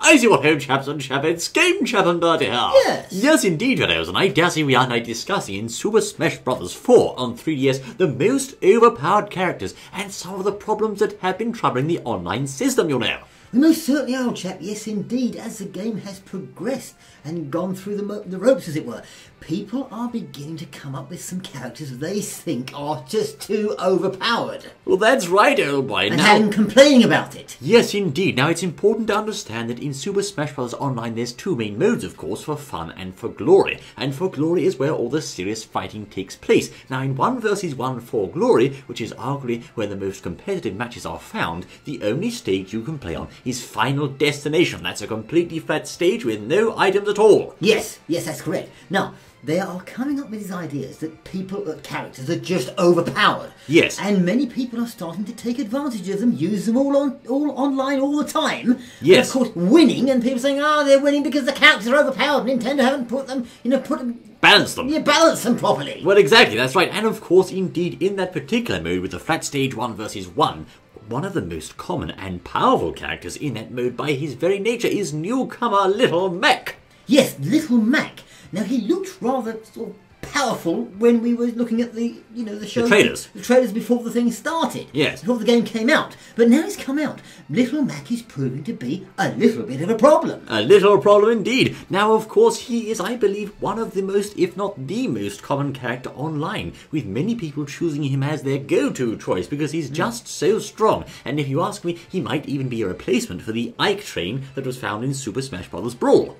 I see what home chaps and chapettes, game chap and birdie here. Yes. Yes, indeed, fellows, and I dare say we are now discussing in Super Smash Bros. 4 on 3DS the most overpowered characters and some of the problems that have been troubling the online system, you know. We most certainly are, old chap. Yes, indeed. As the game has progressed and gone through the ropes, as it were, people are beginning to come up with some characters they think are just too overpowered. Well, that's right, old boy. And having complaining about it. Yes, indeed. Now, it's important to understand that in Super Smash Bros. Online, there's two main modes, of course, for fun and for glory. And for glory is where all the serious fighting takes place. Now, in 1 vs 1 for glory, which is arguably where the most competitive matches are found, the only stage you can play on is Final Destination. That's a completely flat stage with no items at all. Yes, that's correct. Now, they are coming up with these ideas that characters are just overpowered. Yes. And many people are starting to take advantage of them, use them all online all the time. Yes. And of course, winning, and people saying, they're winning because the characters are overpowered. Nintendo haven't put them. Balance them. Yeah, balance them properly. Well, exactly, that's right. And of course, indeed, in that particular mode with the flat stage 1 vs 1, one of the most common and powerful characters in that mode by his very nature is newcomer Little Mac. Yes, Little Mac. Now, he looked rather sort of powerful when we were looking at the show. The trailers. The trailers before the thing started. Yes. Before the game came out. But now he's come out. Little Mac is proving to be a little bit of a problem. A little problem indeed. Now, of course, he is, I believe, one of the most, if not the most common character online, with many people choosing him as their go-to choice because he's just so strong. And if you ask me, he might even be a replacement for the Ike train that was found in Super Smash Bros. Brawl.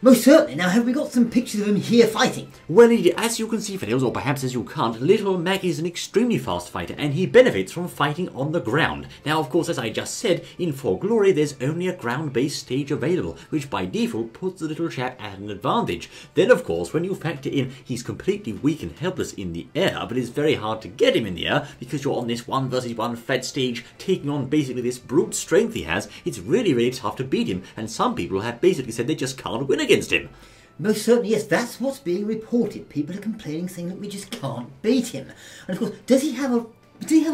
Most certainly. Now, have we got some pictures of him here fighting? Well, indeed, as you can see, fellows, or perhaps as you can't, Little Mac is an extremely fast fighter, and he benefits from fighting on the ground. Now, of course, as I just said, in For Glory, there's only a ground-based stage available, which by default puts the little chap at an advantage. Then, of course, when you factor in he's completely weak and helpless in the air, but it's very hard to get him in the air, because you're on this 1 vs 1 flat stage, taking on basically this brute strength he has, it's really, really tough to beat him, and some people have basically said they just can't win against him. Most certainly, yes, that's what's being reported. People are complaining, saying that we just can't beat him. And of course, does he have a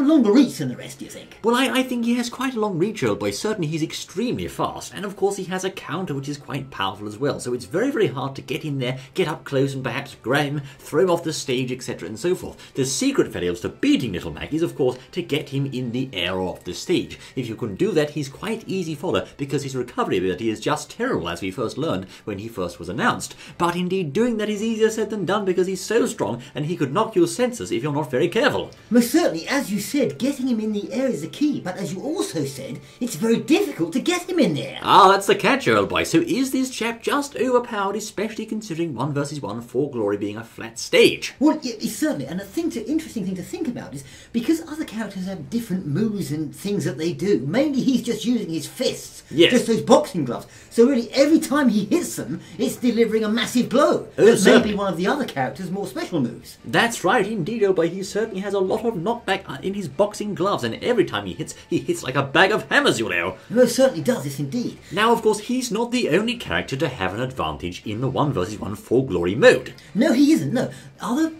longer reach than the rest, do you think? Well, I think he has quite a long reach, old boy. Certainly he's extremely fast. And of course he has a counter which is quite powerful as well. So it's very, very hard to get in there, get up close and perhaps grab him, throw him off the stage, etc. and so forth. The secret, fellows, to beating Little Mac is, of course, to get him in the air or off the stage. If you can do that, he's quite easy fodder because his recovery ability is just terrible, as we first learned when he first was announced. But indeed, doing that is easier said than done because he's so strong and he could knock your senses if you're not very careful. Most certainly, as you said, getting him in the air is the key, but as you also said, it's very difficult to get him in there. Ah, that's the catch, old boy. So is this chap just overpowered, especially considering 1 vs 1 for Glory being a flat stage? Well, certainly, and interesting thing to think about is, because other characters have different moves and things that they do, mainly he's just using his fists, just those boxing gloves, so really every time he hits them, it's delivering a massive blow. That may be one of the other characters' more special moves. That's right, indeed, old boy. He certainly has a lot of knockback in his boxing gloves, and every time he hits like a bag of hammers, you know. Most certainly does, yes indeed. Now, of course, he's not the only character to have an advantage in the 1 vs 1 for Glory mode. No, he isn't, no. Other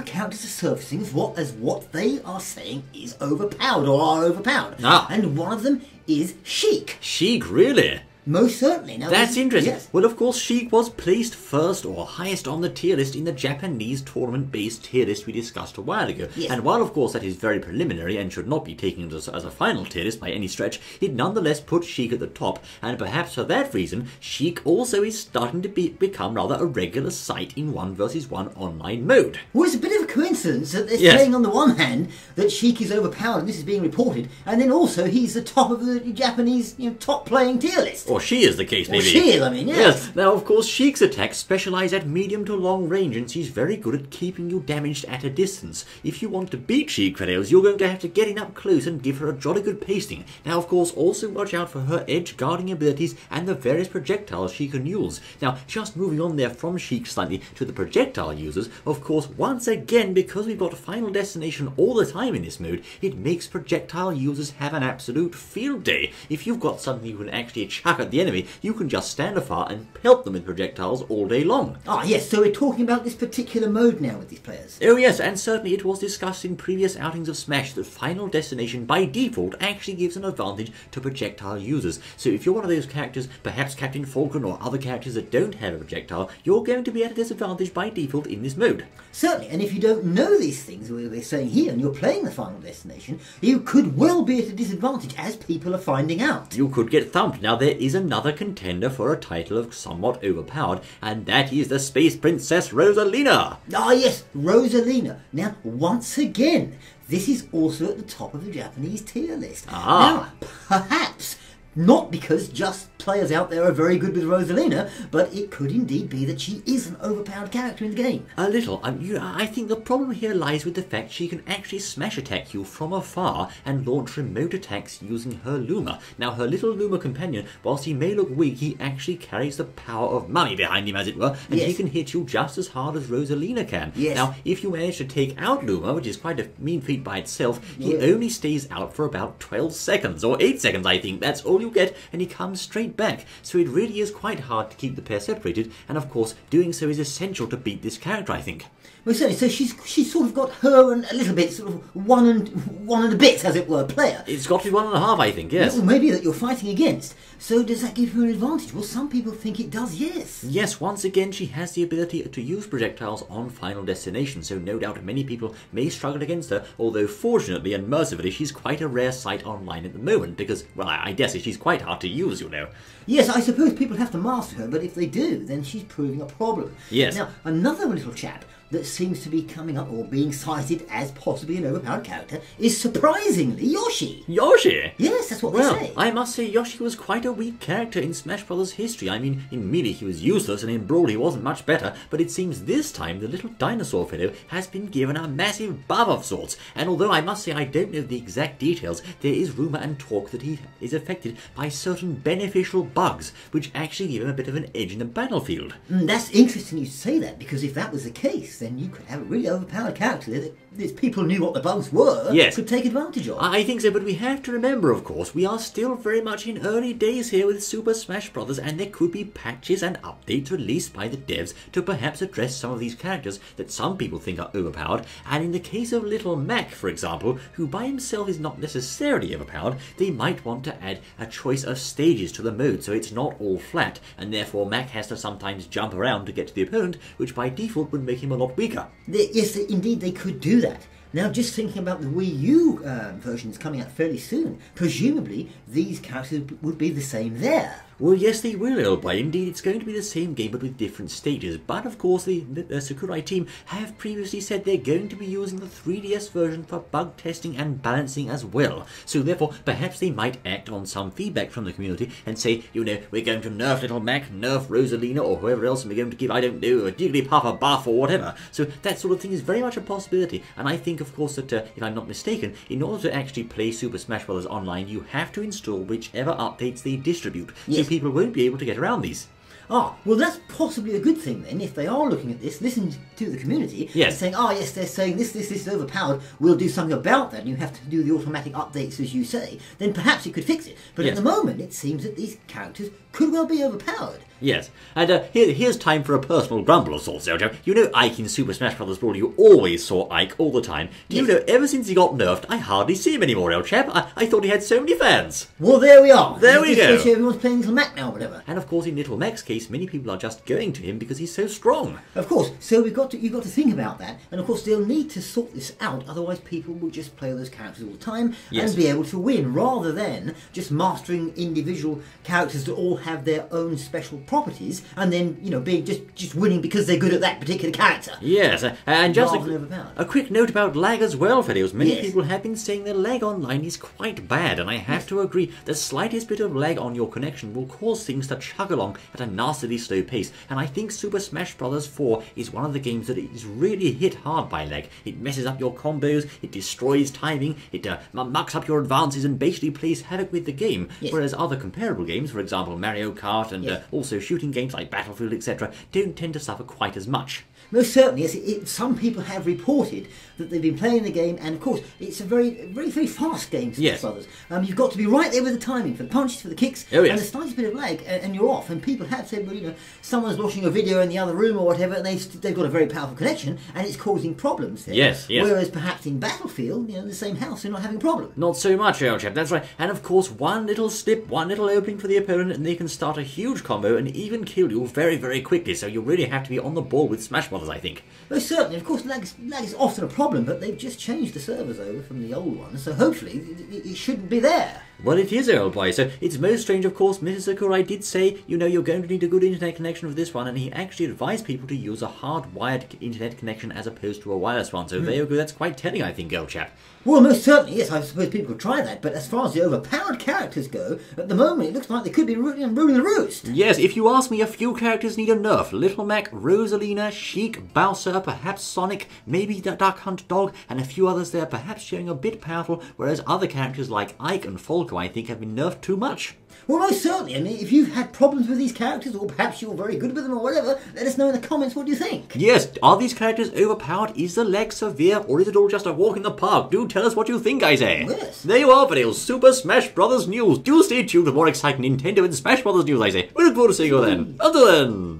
characters are surfacing as what they are saying is overpowered, or are overpowered. And one of them is Sheik. Sheik, really? Most certainly. Now, that's interesting. Yes. Well, of course, Sheik was placed first or highest on the tier list in the Japanese tournament-based tier list we discussed a while ago. Yes. And while, of course, that is very preliminary and should not be taken as a final tier list by any stretch, it nonetheless put Sheik at the top. And perhaps for that reason, Sheik also is starting to become rather a regular sight in 1 vs 1 online mode. Well, it's a bit of a coincidence that they're saying on the one hand that Sheik is overpowered, and this is being reported, and then also he's the top of the Japanese top-playing tier list. Or she is the case, maybe. Or she is, I mean, yes. Now, of course, Sheik's attacks specialise at medium to long range, and she's very good at keeping you damaged at a distance. If you want to beat Sheik, fellows, you're going to have to get in up close and give her a jolly good pasting. Now, of course, also watch out for her edge guarding abilities and the various projectiles she can use. Now, just moving on there from Sheik slightly to the projectile users, of course, once again, again, because we've got Final Destination all the time in this mode, it makes projectile users have an absolute field day. If you've got something you can actually chuck at the enemy, you can just stand afar and pelt them with projectiles all day long. Ah, yes, so we're talking about this particular mode now with these players. Oh yes, and certainly it was discussed in previous outings of Smash that Final Destination by default actually gives an advantage to projectile users. So if you're one of those characters, perhaps Captain Falcon or other characters that don't have a projectile, you're going to be at a disadvantage by default in this mode. Certainly, and if you don't know these things we're saying here and you're playing the Final Destination, you could well be at a disadvantage as people are finding out. You could get thumped. Now there is another contender for a title of somewhat overpowered, and that is the Space Princess Rosalina. Ah yes, Rosalina. Now, once again, this is also at the top of the Japanese tier list. Ah. Now, perhaps not because just players out there are very good with Rosalina, but it could indeed be that she is an overpowered character in the game. A little. I think the problem here lies with the fact she can actually smash attack you from afar and launch remote attacks using her Luma. Now, her little Luma companion, whilst he may look weak, he actually carries the power of mummy behind him, as it were, and he can hit you just as hard as Rosalina can. Yes. Now, if you manage to take out Luma, which is quite a mean feat by itself, he only stays out for about 12 seconds, or 8 seconds, I think. That's all you get, and he comes straight back. So it really is quite hard to keep the pair separated, and of course, doing so is essential to beat this character, I think. Well, certainly. So she's sort of got her and a little bit, sort of one and a bit, as it were, player. It's got to be 1.5, I think, yes. Well, maybe that you're fighting against. So does that give her an advantage? Well, some people think it does, yes. Yes, once again, she has the ability to use projectiles on Final Destination, so no doubt many people may struggle against her, although fortunately and mercifully, she's quite a rare sight online at the moment, because, well, I dare say she's quite hard to use, you know. Yes, I suppose people have to master her, but if they do, then she's proving a problem. Yes. Now, another little chap that seems to be coming up or being cited as possibly an overpowered character is surprisingly Yoshi. Yoshi? Yes, that's what they say. I must say Yoshi was quite a weak character in Smash Bros. History. I mean, in Melee he was useless and in Brawl he wasn't much better, but it seems this time the little dinosaur fellow has been given a massive buff of sorts, and although I must say I don't know the exact details, there is rumour and talk that he is affected by certain beneficial bugs, which actually give him a bit of an edge in the battlefield. That's interesting you say that, because if that was the case, then you could have a really overpowered character that if people knew what the bugs were, could take advantage of. I think so, but we have to remember, of course, we are still very much in early days here with Super Smash Bros. And there could be patches and updates released by the devs to perhaps address some of these characters that some people think are overpowered, and in the case of Little Mac, for example, who by himself is not necessarily overpowered, they might want to add a choice of stages to the mode so it's not all flat, and therefore Mac has to sometimes jump around to get to the opponent, which by default would make him a lot weaker. Yes, indeed they could do that. Now, just thinking about the Wii U versions coming out fairly soon, presumably these characters would be the same there. Well, yes, they will, old boy. Indeed, it's going to be the same game, but with different stages. But, of course, the Sakurai team have previously said they're going to be using the 3DS version for bug testing and balancing as well. So, therefore, perhaps they might act on some feedback from the community and say, you know, we're going to nerf Little Mac, nerf Rosalina, or whoever else, and we're going to give, I don't know, a Jigglypuff a buff or whatever. So, that sort of thing is very much a possibility. And I think, of course, that, if I'm not mistaken, in order to actually play Super Smash Bros. Online, you have to install whichever updates they distribute. Yes. So people won't be able to get around these. Ah, well that's possibly a good thing then, if they are looking at this, listen to the community, and saying, yes, they're saying this is overpowered, we'll do something about that, and you have to do the automatic updates as you say, then perhaps it could fix it. But at the moment, it seems that these characters could well be overpowered. Yes, and here's time for a personal grumble of sorts, Jojo. You know Ike in Super Smash Bros. Brawl, you always saw Ike all the time. Do you know, ever since he got nerfed, I hardly see him anymore, old chap. I thought he had so many fans. Well, there we are. There we go. Everyone's playing Little Mac now or whatever. And of course, in Little Mac's case, many people are just going to him because he's so strong. Of course, so you've got to think about that, and of course they'll need to sort this out, otherwise people will just play those characters all the time and be able to win, rather than just mastering individual characters that all have their own special properties, and then, you know, being just winning because they're good at that particular character. Yes, and just a quick note about lag as well, fellows. Many people have been saying the lag online is quite bad, and I have to agree, the slightest bit of lag on your connection will cause things to chug along at a nasty bastardly slow pace, and I think Super Smash Bros. 4 is one of the games that is really hit hard by lag. It messes up your combos, it destroys timing, it mucks up your advances and basically plays havoc with the game, whereas other comparable games, for example Mario Kart and also shooting games like Battlefield, etc., don't tend to suffer quite as much. Most certainly, yes. Some people have reported that they've been playing the game, and of course, it's a very fast game, Smash Brothers. You've got to be right there with the timing for the punches, for the kicks, and the slightest bit of lag, and you're off. And people have said, well, you know, someone's watching a video in the other room or whatever, and they've got a very powerful connection, and it's causing problems there. Yes. Whereas perhaps in Battlefield, you know, in the same house, they're not having a problem. Not so much, old chap, that's right. And of course, one little slip, one little opening for the opponent, and they can start a huge combo and even kill you very, very quickly. So you really have to be on the ball with Smash Brothers, I think. Most certainly. Of course, lag is often a problem, but they've just changed the servers over from the old ones, so hopefully it shouldn't be there. Well, it is, old boy, so it's most strange, of course. Mr. Sakurai did say, you know, you're going to need a good internet connection for this one, and he actually advised people to use a hardwired internet connection as opposed to a wireless one, so there you go, that's quite telling, I think, old chap. Well, most certainly, yes, I suppose people could try that, but as far as the overpowered characters go, at the moment it looks like they could be ruling the roost. Yes, if you ask me, a few characters need a nerf. Little Mac, Rosalina, Sheik, Bowser, perhaps Sonic, maybe the Duck Hunt Dog, and a few others there perhaps showing a bit powerful, whereas other characters like Ike and Falco, I think, have been nerfed too much. Well, most certainly. I mean, if you've had problems with these characters, or perhaps you're very good with them or whatever, let us know in the comments what you think. Yes, are these characters overpowered? Is the lag severe? Or is it all just a walk in the park? Do tell us what you think, I say. Yes. There you are, videos. Super Smash Brothers news. Do stay tuned for more exciting Nintendo and Smash Brothers news, I say. We look forward to seeing you then. Until then.